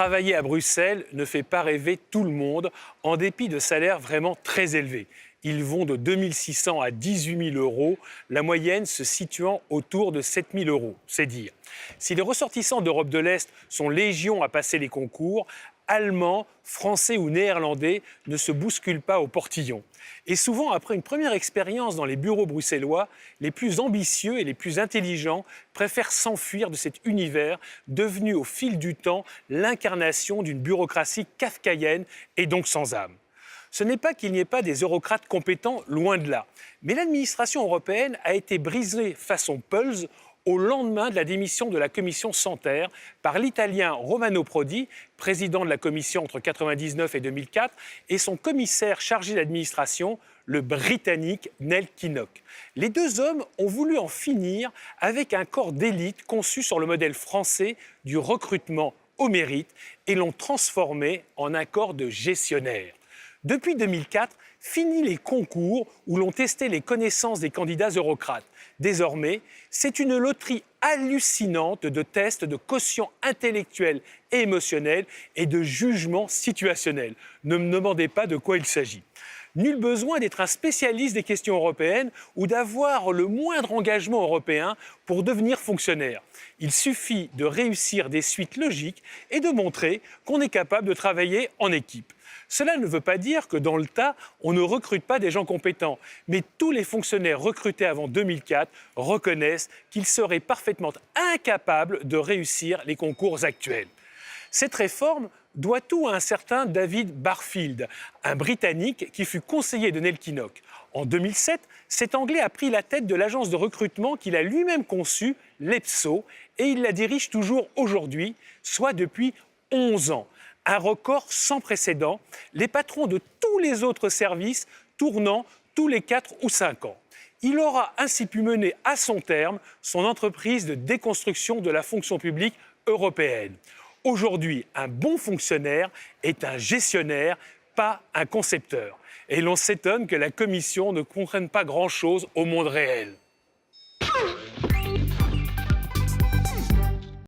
Travailler à Bruxelles ne fait pas rêver tout le monde, en dépit de salaires vraiment très élevés. Ils vont de 2 600 à 18 000 euros, la moyenne se situant autour de 7 000 euros, c'est dire. Si les ressortissants d'Europe de l'Est sont légion à passer les concours, Allemands, Français ou Néerlandais ne se bousculent pas au portillon. Et souvent, après une première expérience dans les bureaux bruxellois, les plus ambitieux et les plus intelligents préfèrent s'enfuir de cet univers devenu au fil du temps l'incarnation d'une bureaucratie kafkaïenne et donc sans âme. Ce n'est pas qu'il n'y ait pas des eurocrates compétents, loin de là. Mais l'administration européenne a été brisée façon Pulse au lendemain de la démission de la commission Santer par l'italien Romano Prodi, président de la commission entre 1999 et 2004, et son commissaire chargé d'administration, le britannique Neil Kinnock. Les deux hommes ont voulu en finir avec un corps d'élite conçu sur le modèle français du recrutement au mérite et l'ont transformé en un corps de gestionnaires. Depuis 2004, fini les concours où l'on testait les connaissances des candidats eurocrates. Désormais, c'est une loterie hallucinante de tests de quotient intellectuel et émotionnel et de jugement situationnel. Ne me demandez pas de quoi il s'agit. Nul besoin d'être un spécialiste des questions européennes ou d'avoir le moindre engagement européen pour devenir fonctionnaire. Il suffit de réussir des suites logiques et de montrer qu'on est capable de travailler en équipe. Cela ne veut pas dire que dans le tas, on ne recrute pas des gens compétents, mais tous les fonctionnaires recrutés avant 2004 reconnaissent qu'ils seraient parfaitement incapables de réussir les concours actuels. Cette réforme doit tout à un certain David Barfield, un Britannique qui fut conseiller de Neil Kinnock. En 2007, cet Anglais a pris la tête de l'agence de recrutement qu'il a lui-même conçue, l'EPSO, et il la dirige toujours aujourd'hui, soit depuis 11 ans. Un record sans précédent, les patrons de tous les autres services tournant tous les 4 ou 5 ans. Il aura ainsi pu mener à son terme son entreprise de déconstruction de la fonction publique européenne. Aujourd'hui, un bon fonctionnaire est un gestionnaire, pas un concepteur. Et l'on s'étonne que la Commission ne comprenne pas grand-chose au monde réel.